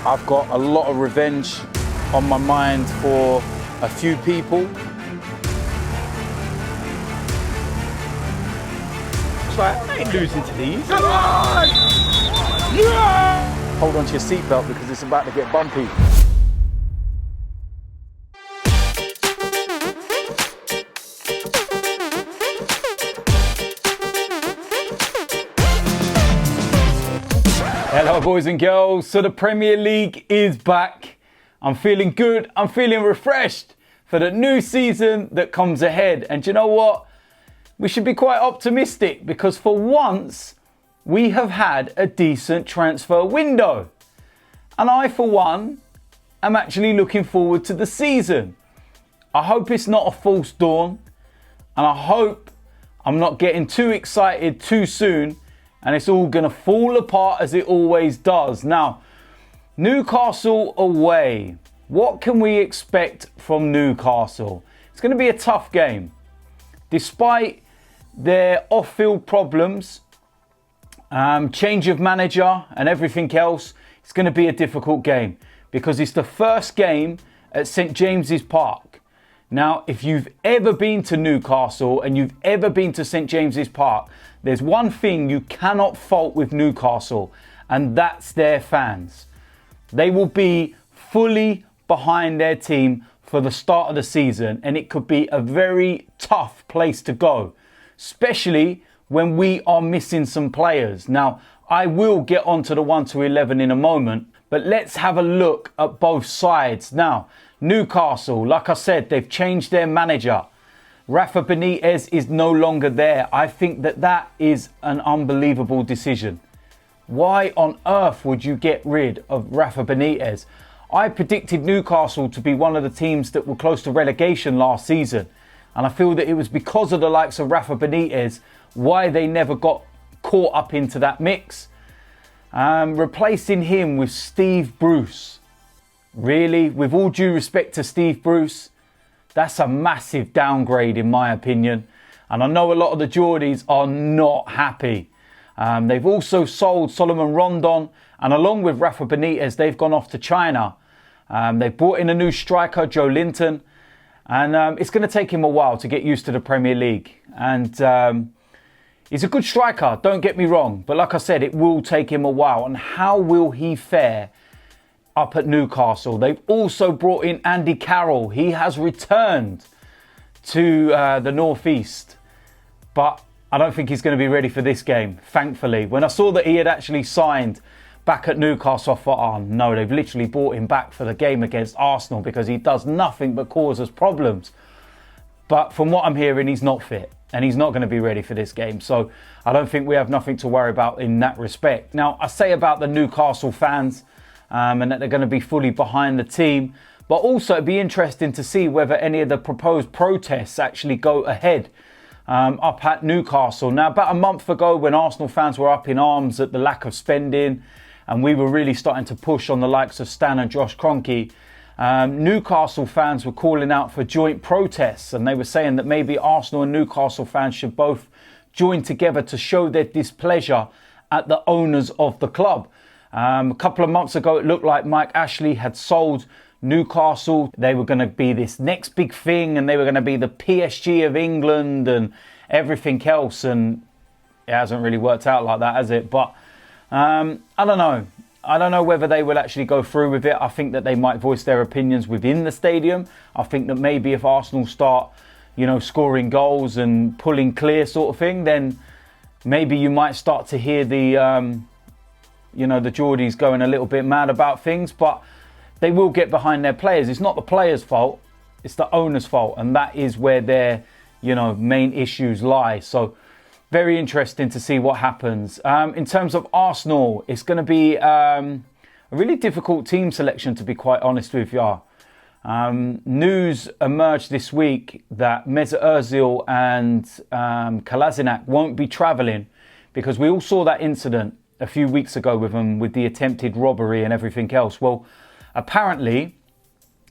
I've got a lot of revenge on my mind for a few people. It's like, I ain't losing to these. Come on! Yeah! Hold on to your seatbelt because it's about to get bumpy. Hello boys and girls, so the Premier League is back. I'm feeling good, I'm feeling refreshed for the new season that comes ahead. And do you know what? We should be quite optimistic because for once we have had a decent transfer window. And I for one am actually looking forward to the season. I hope it's not a false dawn and I hope I'm not getting too excited too soon and it's all going to fall apart as it always does. Now, Newcastle away. What can we expect from Newcastle? It's going to be a tough game. Despite their off-field problems, change of manager and everything else, it's going to be a difficult game because it's the first game at St James's Park. Now, if you've ever been to Newcastle and you've ever been to St James's Park, there's one thing you cannot fault with Newcastle, and that's their fans. They will be fully behind their team for the start of the season, and it could be a very tough place to go, especially when we are missing some players. Now, I will get onto the 1 to 11 in a moment, but let's have a look at both sides. Now, Newcastle, like I said, they've changed their manager. Rafa Benitez is no longer there. I think that is an unbelievable decision. Why on earth would you get rid of Rafa Benitez? I predicted Newcastle to be one of the teams that were close to relegation last season. And I feel that it was because of the likes of Rafa Benitez why they never got caught up into that mix. Replacing him with Steve Bruce. Really, with all due respect to Steve Bruce, that's a massive downgrade in my opinion. And I know a lot of the Geordies are not happy. They've also sold Solomon Rondon, and along with Rafa Benitez, they've gone off to China. They've brought in a new striker, Joe Linton, and it's going to take him a while to get used to the Premier League. And he's a good striker, don't get me wrong, but like I said, it will take him a while. And how will he fare up at Newcastle? They've also brought in Andy Carroll. He has returned to the Northeast, but I don't think he's going to be ready for this game, thankfully. When I saw that he had actually signed back at Newcastle, I thought, oh no, they've literally brought him back for the game against Arsenal because he does nothing but cause us problems. But from what I'm hearing, he's not fit and he's not going to be ready for this game. So I don't think we have nothing to worry about in that respect. Now, I say about the Newcastle fans and that they're going to be fully behind the team, but also it'd be interesting to see whether any of the proposed protests actually go ahead up at Newcastle. Now, about a month ago when Arsenal fans were up in arms at the lack of spending and we were really starting to push on the likes of Stan and Josh Kroenke, Newcastle fans were calling out for joint protests and they were saying that maybe Arsenal and Newcastle fans should both join together to show their displeasure at the owners of the club. A couple of months ago, it looked like Mike Ashley had sold Newcastle. They were going to be this next big thing and they were going to be the PSG of England and everything else. And it hasn't really worked out like that, has it? But I don't know. I don't know whether they will actually go through with it. I think that they might voice their opinions within the stadium. I think that maybe if Arsenal start, scoring goals and pulling clear sort of thing, then maybe you might start to hear the the Geordies going a little bit mad about things, but they will get behind their players. It's not the players' fault, it's the owner's fault, and that is where their, main issues lie. So very interesting to see what happens. In terms of Arsenal, it's going to be a really difficult team selection, to be quite honest with you. News emerged this week that Mesut Ozil and Kolasinac won't be travelling because we all saw that incident a few weeks ago with them, with the attempted robbery and everything else. Well, apparently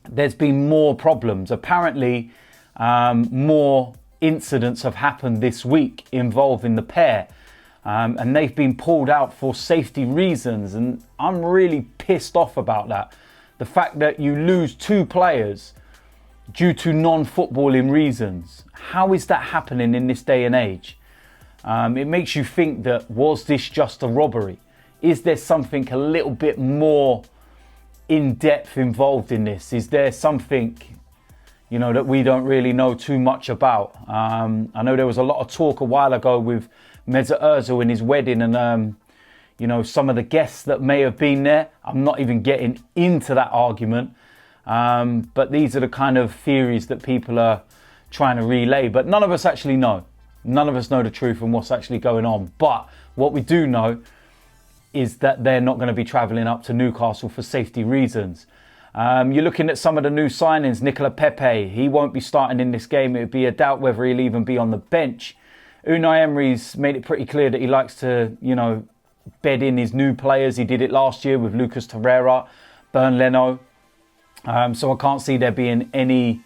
there's been more problems. Apparently more incidents have happened this week involving the pair. And they've been pulled out for safety reasons. And I'm really pissed off about that. The fact that you lose 2 players due to non-footballing reasons. How is that happening in this day and age? It makes you think that, was this just a robbery? Is there something a little bit more in-depth involved in this? Is there something, you know, that we don't really know too much about? I know there was a lot of talk a while ago with Mesut Ozil in his wedding and, you know, some of the guests that may have been there. I'm not even getting into that argument. But these are the kind of theories that people are trying to relay. But none of us actually know. None of us know the truth and what's actually going on. But what we do know is that they're not going to be travelling up to Newcastle for safety reasons. You're looking at some of the new signings. Pepe, he won't be starting in this game. It would be a doubt whether he'll even be on the bench. Unai Emery's made it pretty clear that he likes to, you know, bed in his new players. He did it last year with Lucas Torreira, Leno. So I can't see there being any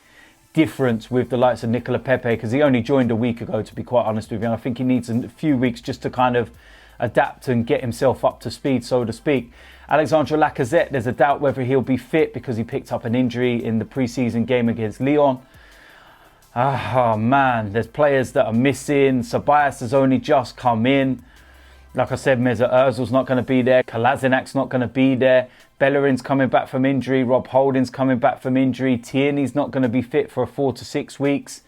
difference with the likes of Pepe because he only joined a week ago, to be quite honest with you. And I think he needs a few weeks just to kind of adapt and get himself up to speed, so to speak. Alexandre Lacazette, there's a doubt whether he'll be fit because he picked up an injury in the pre-season game against Lyon. Oh man, there's players that are missing. Sokratis has only just come in. Like I said, Mesut Ozil's not going to be there. Kolasinac's not going to be there. Bellerin's coming back from injury. Rob Holding's coming back from injury. Tierney's not going to be fit for 4 to 6 weeks.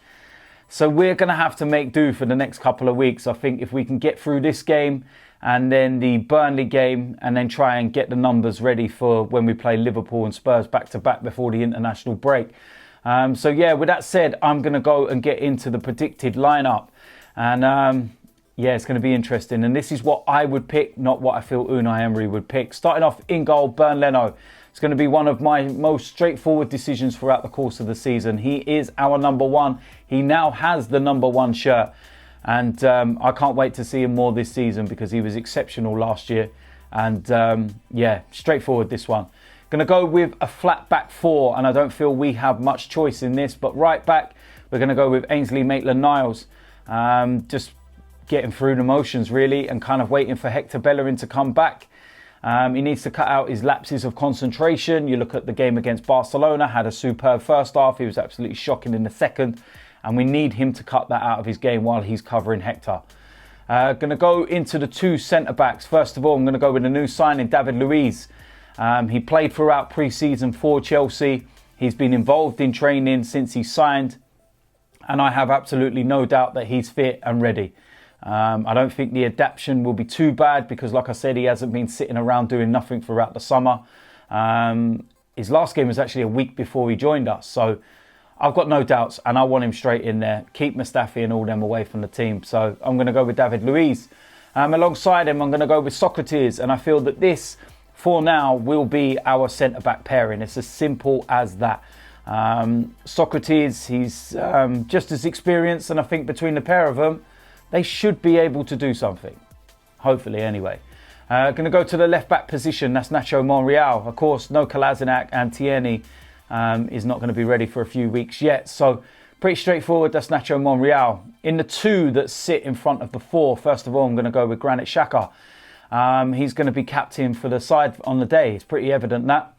So we're going to have to make do for the next couple of weeks. I think if we can get through this game and then the Burnley game and then try and get the numbers ready for when we play Liverpool and Spurs back to back before the international break. So yeah, with that said, I'm going to go and get into the predicted lineup. And yeah, it's going to be interesting. And this is what I would pick, not what I feel Unai Emery would pick. Starting off in goal, Leno. It's going to be one of my most straightforward decisions throughout the course of the season. He is our number 1. He now has the number 1 shirt. And I can't wait to see him more this season because he was exceptional last year. And yeah, straightforward this one. Going to go with a flat back 4. And I don't feel we have much choice in this. But right back, we're going to go with Ainsley Maitland-Niles. Just getting through the motions really and kind of waiting for Hector Bellerin to come back. He needs to cut out his lapses of concentration. You look at the game against Barcelona, had a superb first half. He was absolutely shocking in the second. And we need him to cut that out of his game while he's covering Hector. Going to go into the 2 centre-backs. First of all, I'm going to go with a new signing, Davon Luiz. He played throughout pre-season for Chelsea. He's been involved in training since he signed. And I have absolutely no doubt that he's fit and ready. I don't think the adaptation will be too bad because, like I said, he hasn't been sitting around doing nothing throughout the summer. His last game was actually a week before he joined us. So I've got no doubts and I want him straight in there. Keep Mustafi and all them away from the team. So I'm going to go with Davon Luiz. Alongside him, I'm going to go with Sokratis. And I feel that this, for now, will be our centre-back pairing. It's as simple as that. Sokratis, he's just as experienced. And I think between the pair of them, they should be able to do something. Hopefully, anyway. Going to go to the left-back position. That's Nacho Monreal. Of course, no Kolasinac and Tierney is not going to be ready for a few weeks yet. So, pretty straightforward. That's Nacho Monreal. In the 2 that sit in front of the 4, first of all, I'm going to go with Granit Xhaka. He's going to be captain for the side on the day. It's pretty evident that.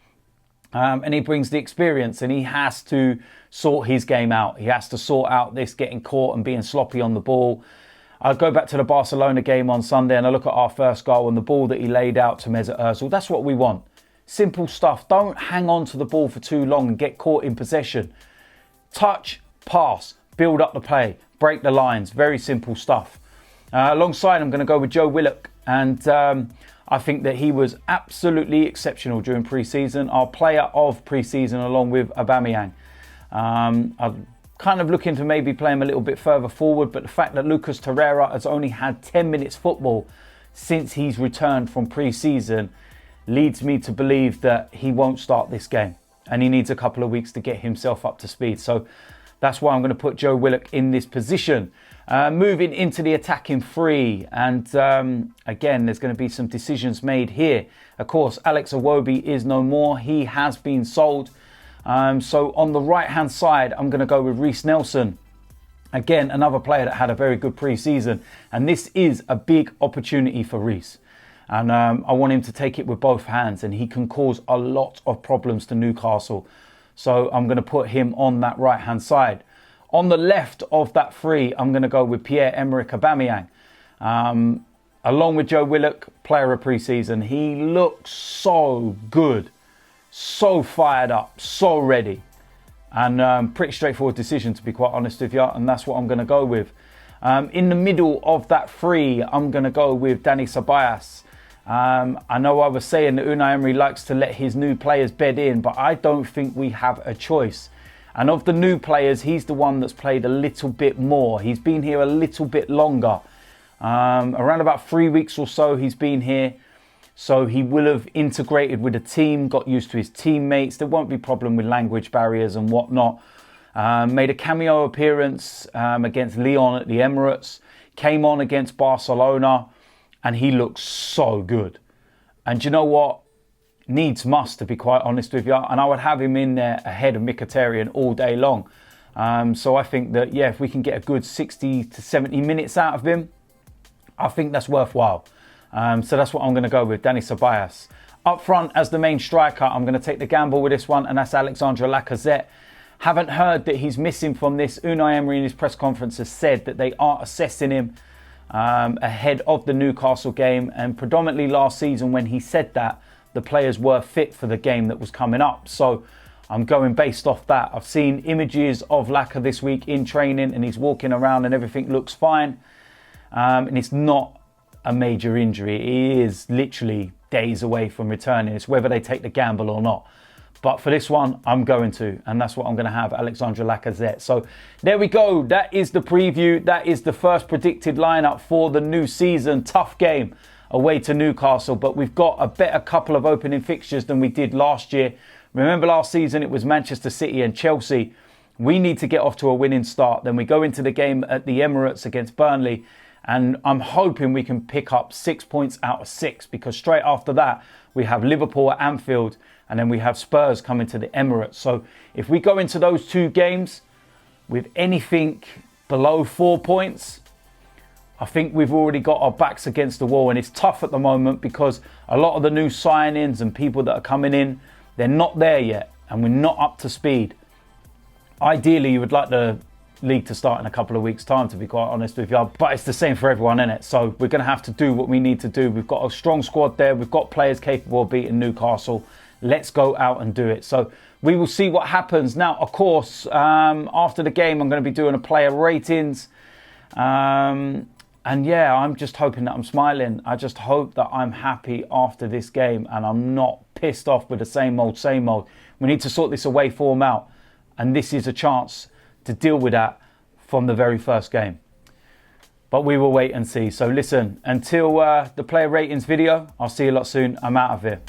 And he brings the experience and he has to sort his game out. He has to sort out this getting caught and being sloppy on the ball. I go back to the Barcelona game on Sunday and I look at our first goal and the ball that he laid out to Mesut Ozil. That's what we want. Simple stuff. Don't hang on to the ball for too long and get caught in possession. Touch, pass, build up the play, break the lines. Very simple stuff. Alongside, I'm going to go with Joe Willock. And I think that he was absolutely exceptional during pre-season. Our player of pre-season along with Aubameyang. I'm kind of looking to maybe play him a little bit further forward. But the fact that Lucas Torreira has only had 10 minutes football since he's returned from pre-season leads me to believe that he won't start this game. And he needs a couple of weeks to get himself up to speed. So that's why I'm going to put Joe Willock in this position. Moving into the attacking 3. And again, there's going to be some decisions made here. Of course, Alex Iwobi is no more. He has been sold. So on the right-hand side, I'm going to go with Reese Nelson. Again, another player that had a very good pre-season. And this is a big opportunity for Reese. And I want him to take it with both hands. And he can cause a lot of problems to Newcastle. So I'm going to put him on that right-hand side. On the left of that three, I'm going to go with Pierre-Emerick Aubameyang. Along with Joe Willock, player of pre-season. He looks so good. So fired up. So ready. And pretty straightforward decision, to be quite honest with you. And that's what I'm going to go with. In the middle of that three, I'm going to go with Dani Ceballos. I know I was saying that Unai Emery likes to let his new players bed in, but I don't think we have a choice. And of the new players, he's the one that's played a little bit more. He's been here a little bit longer. Around about 3 weeks or so he's been here. So he will have integrated with the team, got used to his teammates. There won't be problem with language barriers and whatnot. Made a cameo appearance against Lyon at the Emirates. Came on against Barcelona. And he looks so good. And you know what? Needs must, to be quite honest with you. And I would have him in there ahead of Mkhitaryan all day long. So I think that, yeah, if we can get a good 60 to 70 minutes out of him, I think that's worthwhile. So that's what I'm going to go with, Dani Ceballos. Up front, as the main striker, I'm going to take the gamble with this one, and that's Alexandre Lacazette. Haven't heard that he's missing from this. Unai Emery in his press conference has said that they are assessing him ahead of the Newcastle game. And predominantly last season when he said that, the players were fit for the game that was coming up. So I'm going based off that. I've seen images of Laka this week in training, and he's walking around and everything looks fine. And it's not a major injury. He is literally days away from returning. It's whether they take the gamble or not. But for this one, I'm going to. And that's what I'm going to have, Alexandre Lacazette. So there we go. That is the preview. That is the first predicted lineup for the new season. Tough game away to Newcastle. But we've got a better couple of opening fixtures than we did last year. Remember last season, it was Manchester City and Chelsea. We need to get off to a winning start. Then we go into the game at the Emirates against Burnley. And I'm hoping we can pick up 6 points out of 6, because straight after that, we have Liverpool at Anfield and then we have Spurs coming to the Emirates. So if we go into those two games with anything below 4 points, I think we've already got our backs against the wall. And it's tough at the moment because a lot of the new signings and people that are coming in, they're not there yet and we're not up to speed. Ideally, you would like the league to start in a couple of weeks' time, to be quite honest with you, but it's the same for everyone, isn't it? So we're going to have to do what we need to do. We've got a strong squad there. We've got players capable of beating Newcastle. Let's go out and do it. So we will see what happens. Now, of course, after the game, I'm going to be doing a player ratings. And yeah, I'm just hoping that I'm smiling. I just hope that I'm happy after this game and I'm not pissed off with the same old, same old. We need to sort this away form out. And this is a chance to deal with that from the very first game. But we will wait and see. So listen, until the player ratings video, I'll see you a lot soon. I'm out of here.